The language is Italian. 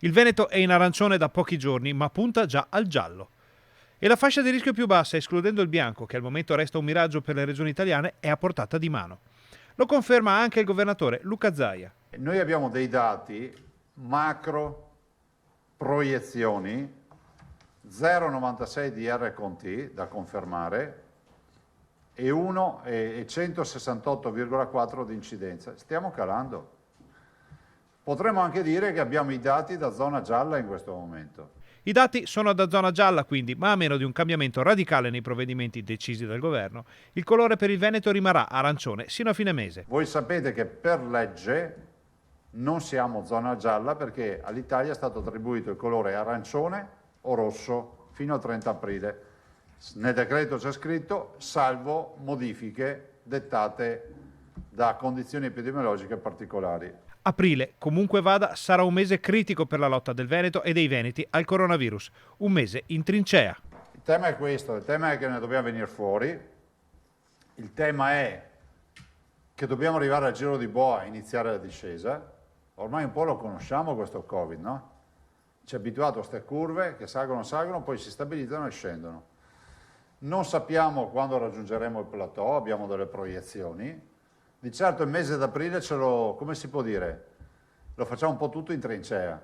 Il Veneto è in arancione da pochi giorni, ma punta già al giallo. E la fascia di rischio più bassa, escludendo il bianco, che al momento resta un miraggio per le regioni italiane, è a portata di mano. Lo conferma anche il governatore Luca Zaia. Noi abbiamo dei dati macro, proiezioni, 0,96 di R/T da confermare e 1,168,4 di incidenza. Stiamo calando. Potremmo anche dire che abbiamo i dati da zona gialla in questo momento. I dati sono da zona gialla quindi, ma a meno di un cambiamento radicale nei provvedimenti decisi dal governo, il colore per il Veneto rimarrà arancione sino a fine mese. Voi sapete che per legge non siamo zona gialla perché all'Italia è stato attribuito il colore arancione o rosso fino al 30 aprile. Nel decreto c'è scritto salvo modifiche dettate da condizioni epidemiologiche particolari. Aprile, comunque vada, sarà un mese critico per la lotta del Veneto e dei veneti al coronavirus. Un mese in trincea. Il tema è questo, il tema è che ne dobbiamo venire fuori, il tema è che dobbiamo arrivare al giro di boa e iniziare la discesa. Ormai un po' lo conosciamo questo Covid, no? Ci è abituato a queste curve che salgono, poi si stabilizzano e scendono. Non sappiamo quando raggiungeremo il plateau, abbiamo delle proiezioni. Di certo il mese d'aprile come si può dire, lo facciamo un po' tutto in trincea.